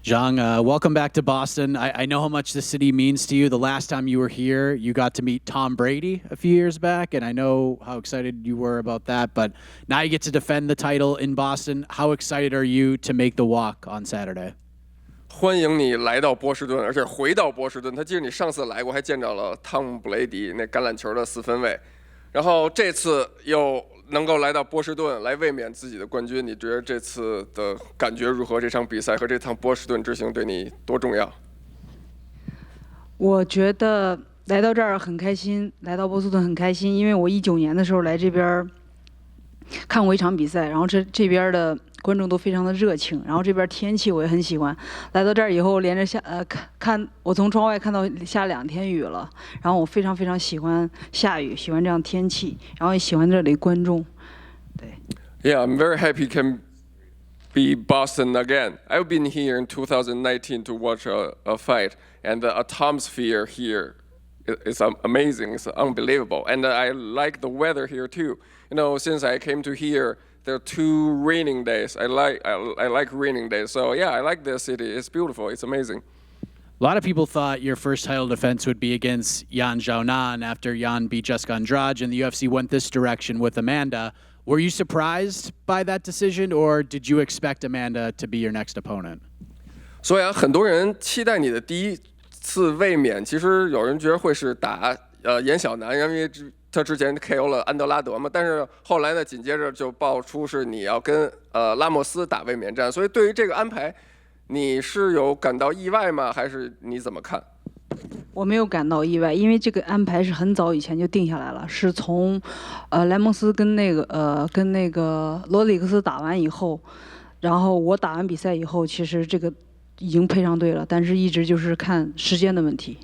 Zhang, welcome back to Boston. I know how much the city means to you. The last time you were here, you got to meet Tom Brady a few years back, and I know how excited you were about that. But now you get to defend the title in Boston. How excited are you to make the walk on Saturday? 欢迎你来到波士顿，而且回到波士顿。他记得你上次来过，还见着了汤姆·布雷迪那橄榄球的4分卫，然后这次又能够来到波士顿来卫冕自己的冠军，你觉得这次的感觉如何？这场比赛和这趟波士顿之行对你多重要？我觉得来到这儿很开心，来到波士顿很开心，因为我19年的时候来这边看过一场比赛，然后这边的观众都非常的热情，然后这边天气我也很喜欢。来到这儿以后，连着看我从窗外看到下2天雨了，然后我非常非常喜欢下雨，喜欢这样天气，然后也喜欢这里观众。对。Yeah, I'm very happy can be Boston again. I've been here in 2019 to watch a fight, and the atmosphere here is amazing. It's unbelievable, and I like the weather here too. You know, since I came to here. There are 2 raining days. I like raining days. So yeah, I like this city. It's beautiful. It's amazing. A lot of people thought your first title defense would be against Yan Xiaonan after Yan beat Jessica Andrade, and the UFC went this direction with Amanda. Were you surprised by that decision, or did you expect Amanda to be your next opponent? 所以啊，很多人期待你的第一次卫冕。其实有人觉得会是打严小南，因为他之前 KO 了安德拉德嘛，但是后来呢，紧接着就爆出是你要跟拉莫斯打卫冕战，所以对于这个安排，你是有感到意外吗？还是你怎么看？我没有感到意外，因为这个安排是很早以前就定下来了，是从莱蒙斯跟那个罗里克斯打完以后，然后我打完比赛以后，其实这个已经配上队了，但是一直就是看时间的问题。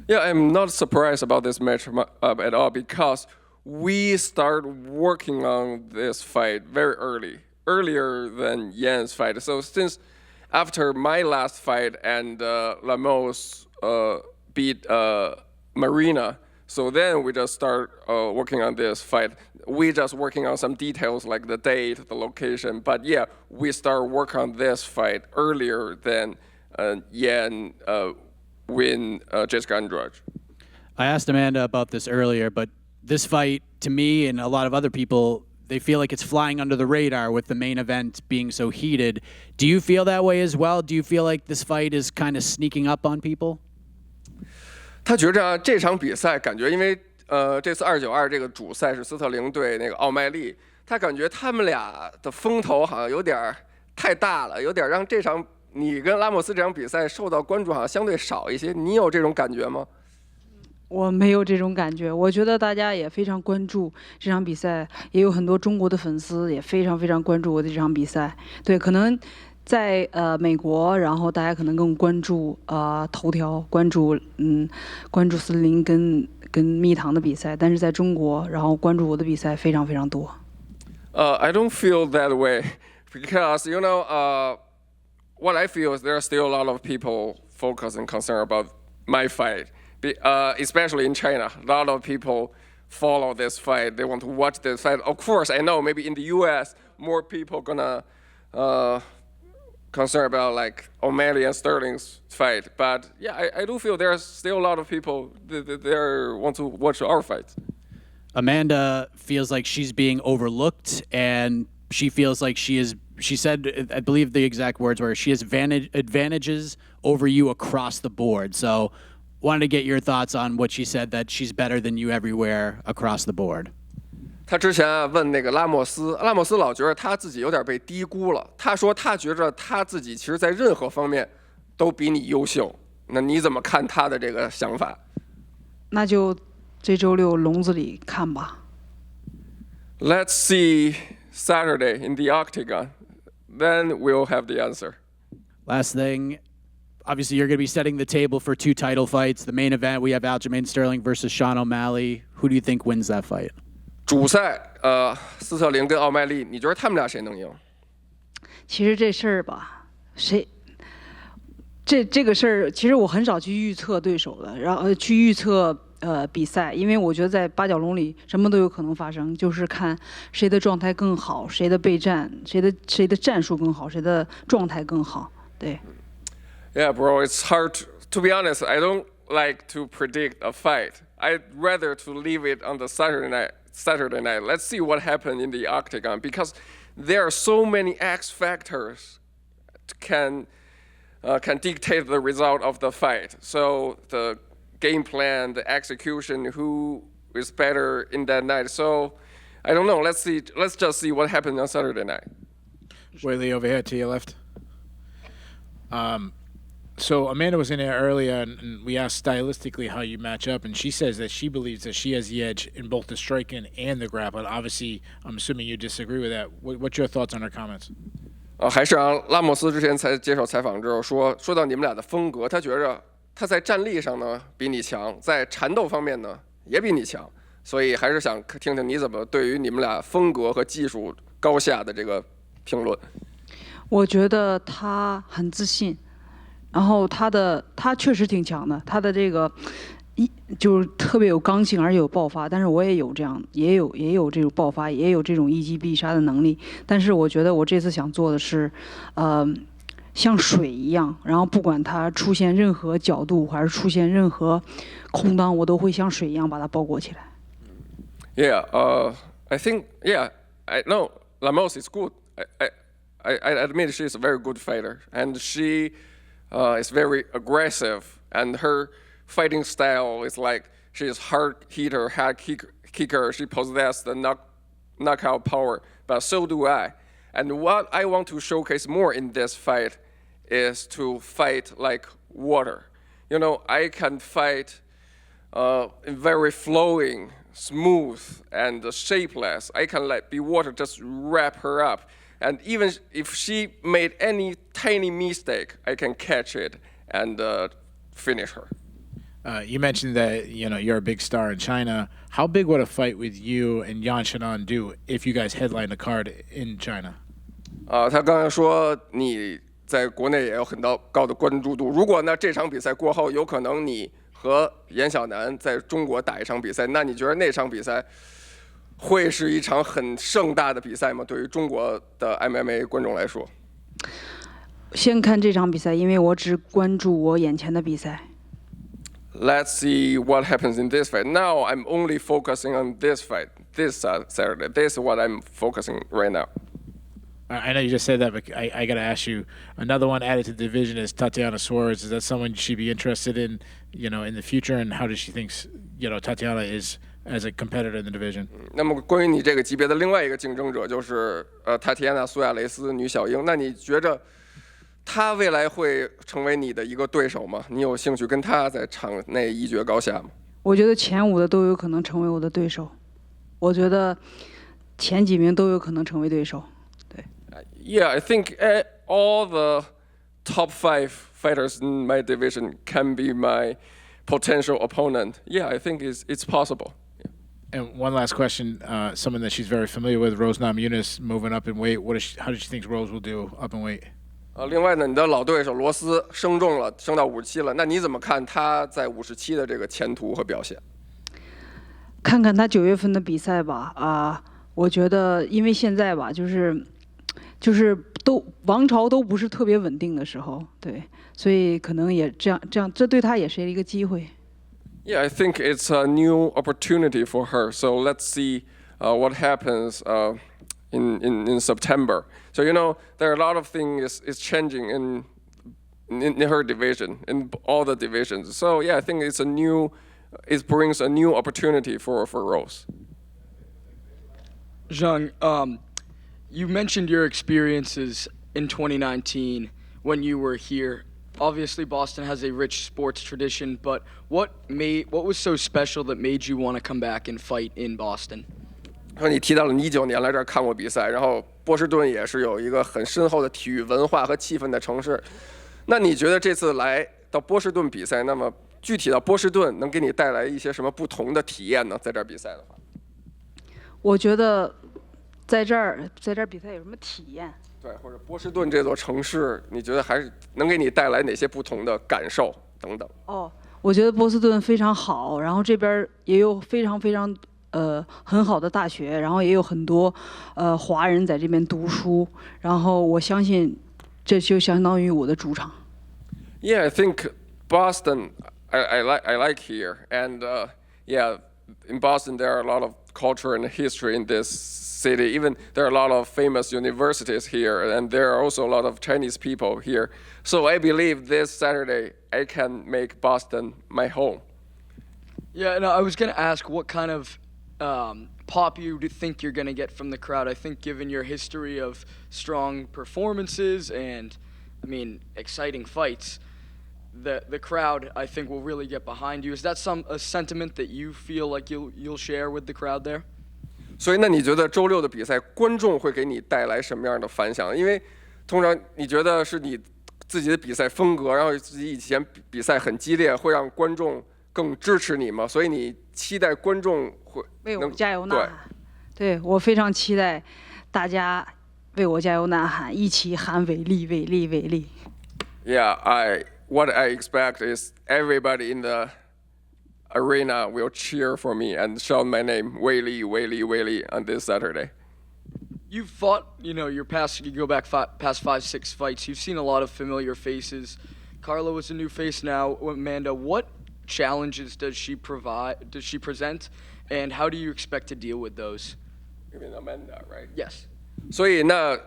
Yeah, I'm not surprised about this match at all because we start working on this fight very earlier than Yan's fight. So since after my last fight and Lemos beat Marina, so then we just start working on this fight. We just working on some details like the date, the location. But yeah, we start work on this fight earlier than Yan. Win Jessica Andrade. I asked Amanda about this earlier, but this fight, to me and a lot of other people, they feel like it's flying under the radar with the main event being so heated. Do you feel that way as well? Do you feel like this fight is kind of sneaking up on people? 他觉着这场比赛感觉，因为这次292这个主赛是斯特林对那个奥麦利，他感觉他们俩的风头好像有点太大了，有点让这场。你跟拉莫斯这场比赛受到关注好像相对少一些，你有这种感觉吗？我没有这种感觉，我觉得大家也非常关注这场比赛，也有很多中国的粉丝也非常非常关注我的这场比赛。对，可能在美国，然后大家可能更关注头条，关注斯林跟蜜糖的比赛，但是在中国，然后关注我的比赛非常非常多。I don't feel that way because you know what I feel is there are still a lot of people focused and concerned about my fight, especially in China. A lot of people follow this fight. They want to watch this fight. Of course, I know maybe in the U.S. more people gonna concerned about like O'Malley and Sterling's fight. But yeah, I do feel there are still a lot of people that want to watch our fights. Amanda feels like she's being overlooked, and she feels like she said, I believe the exact words were, she has advantages over you across the board. So wanted to get your thoughts on what she said, that she's better than you everywhere across the board. 他之前问那个拉莫斯老觉得他自己有点被低估了。他说他觉着他自己其实在任何方面都比你优秀。那你怎么看他的这个想法？那就这周六笼子里看吧。Let's see Saturday in the octagon. Then we'll have the answer. Last thing, obviously you're going to be setting the table for 2 title fights. The main event, we have Aljamain Sterling versus Sean O'Malley. Who do you think wins that fight? 主赛，斯特林跟奥麦利，你觉得他们俩谁能赢？其实这事儿吧，这个事儿，其实我很少去预测对手的，然后去预测比赛，因为我觉得在8角笼里什么都有可能发生，就是看谁的状态更好，谁的备战，谁的战术更好，谁的状态更好。对。Yeah, bro, it's hard. To be honest, I don't like to predict a fight. I'd rather to leave it on the Saturday night. Let's see what happened in the octagon because there are so many X factors can dictate the result of the fight. So the game plan, the execution, who is better in that night. So I don't know. Let's see. Let's just see what happened on Saturday night. Weili over here to your left. So Amanda was in there earlier, and we asked stylistically how you match up, and she says that she believes that she has the edge in both the striking and the grappling. Obviously, I'm assuming you disagree with that. What's your thoughts on her comments? 还是拉莫斯之前才接受采访之后说到你们俩的风格，他觉着他在战力上呢比你强，在缠斗方面呢也比你强，所以还是想听听你怎么对于你们俩风格和技术高下的这个评论。我觉得他很自信，然后他确实挺强的，他的这个就是特别有刚性，而且有爆发。但是我也有这样，也有这种爆发，也有这种一击必杀的能力。但是我觉得我这次想做的是，像水一样，然后不管它出现任何角度，还是出现任何空当，我都会像水一样把它包裹起来。Yeah, I think I know Lemos is good. I admit she's a very good fighter, and she is very aggressive, and her fighting style is like she's hard hitter, hard kicker. She possesses the knockout power, but so do I. And what I want to showcase more in this fight is to fight like water. You know, I can fight in very flowing, smooth, and shapeless. I can let be water just wrap her up. And even if she made any tiny mistake, I can catch it and finish her. You mentioned that you're a big star in China. How big would a fight with you and Yan Xiaonan do if you guys headline the card in China? 他刚才说你在国内也有很高的关注度。如果呢这场比赛过后，有可能你和严晓楠在中国打一场比赛，那你觉得那场比赛会是一场很盛大的比赛吗？对于中国的 MMA 观众来说，先看这场比赛，因为我只关注我眼前的比赛。Let's see what happens in this fight. Now I'm only focusing on this fight, this Saturday. This is what I'm focusing right now. I know you just said that, but I got to ask you. Another one added to the division is Tatiana Suarez. Is that someone she'd be interested in, in the future? And how does she think, Tatiana is as a competitor in the division? 那么关于你这个级别的另外一个竞争者就是塔提安娜·苏亚雷斯女小鹰。那你觉着她未来会成为你的一个对手吗？你有兴趣跟她在场内一决高下吗？我觉得前5的都有可能成为我的对手。我觉得前几名都有可能成为对手。对。Yeah, I think all the top 5 fighters in my division can be my potential opponent. Yeah, I think it's possible. And one last question, someone that she's very familiar with, Rose Namajunas, moving up in weight. How does she think Rose will do up in weight? 另外呢，你的老对手罗斯升重了，升到57了。那你怎么看他在57的这个前途和表现？看看他9月份的比赛吧。我觉得因为现在吧，就是都王朝都不是特别稳定的时候，对，所以可能也这样，这对他也是一个机会。Yeah, I think it's a new opportunity for her. So let's see what happens in September. So there are a lot of things is changing in her division, in all the divisions. So yeah, I think it brings a new opportunity for Rose. Zhang, you mentioned your experiences in 2019 when you were here. Obviously, Boston has a rich sports tradition, but what was so special that made you want to come back and fight in Boston? 说你提到了你19年来这儿看过比赛，然后波士顿也是有一个很深厚的体育文化和气氛的城市。那你觉得这次来到波士顿比赛，那么具体到波士顿能给你带来一些什么不同的体验呢？在这儿比赛的话，我觉得在这儿比赛有什么体验？对，或者波士顿这座城市，你觉得还是能给你带来哪些不同的感受等等？我觉得波士顿非常好，然后这边也有非常很好的大学，然后也有很多华人在这边读书，然后我相信这就相当于我的主场。Yeah, I think Boston, I like here. And yeah, in Boston, there are a lot of culture and history in this city. Even there are a lot of famous universities here, and there are also a lot of Chinese people here. So I believe this Saturday, I can make Boston my home. Yeah, no, I was going to ask what kind of pop you think you're going to get from the crowd. I think given your history of strong performances and, I mean, exciting fights, the crowd, I think, will really get behind you. Is that a sentiment that you feel like you'll share with the crowd there? 所以，那你觉得周六的比赛，观众会给你带来什么样的反响？因为通常你觉得是你自己的比赛风格，然后自己以前比赛很激烈，会让观众更支持你吗？所以你期待观众会为我加油呐喊。对，我非常期待大家为我加油呐喊，一起喊伟力，伟力，伟力。Yeah, what I expect is everybody in the arena will cheer for me and shout my name, Weili, Weili, Weili, on this Saturday. You've fought, you go back past 5-6 fights. You've seen a lot of familiar faces. Carla is a new face now. Amanda, what challenges does she present, and how do you expect to deal with those? You mean Amanda, right? Yes. 所以那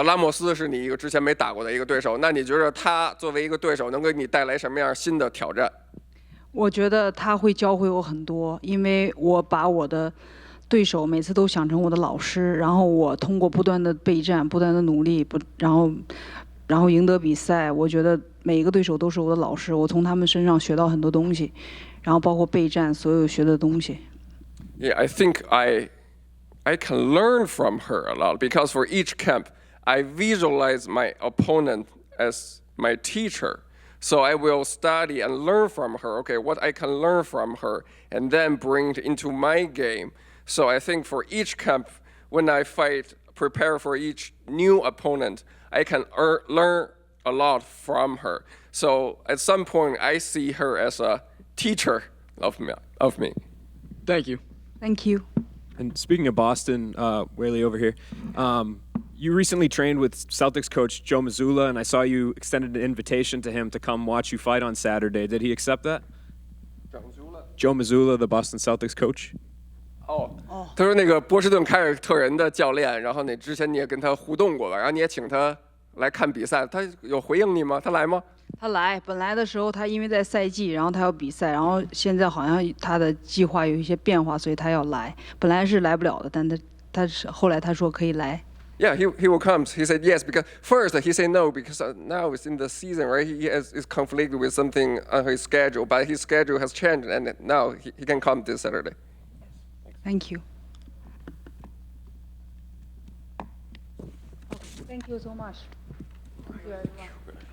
拉莫斯是你一个之前没打过的一个对手，那你觉得他作为一个对手能给你带来什么样新的挑战？我觉得他会教会我很多，因为我把我的对手每次都想成我的老师，然后我通过不断的备战、不断的努力，然后赢得比赛。我觉得每一个对手都是我的老师，我从他们身上学到很多东西，然后包括备战所有学的东西。Yeah, I think I can learn from her a lot because for each camp, I visualize my opponent as my teacher. So I will study and learn from her, okay, what I can learn from her, and then bring it into my game. So I think for each camp, when I prepare for each new opponent, I can learn a lot from her. So at some point, I see her as a teacher of me. Thank you. Thank you. And speaking of Boston, Weili over here, you recently trained with Celtics coach Joe Mazzulla, and I saw you extended an invitation to him to come watch you fight on Saturday. Did he accept that? Joe Mazzulla, the Boston Celtics coach. 他说那个波士顿凯尔特人的教练，然后你之前你也跟他互动过吧，然后你也请他来看比赛，他有回应你吗？他来吗？他来，本来的时候他因为在赛季，然后他要比赛，然后现在好像他的计划有一些变化，所以他要来。本来是来不了的，但后来他说可以来。Yeah, he will come. He said yes because first he said no because now it's in the season, right? He is conflicted with something on his schedule, but his schedule has changed, and now he can come this Saturday. Thank you. Thank you so much. Thank you very much.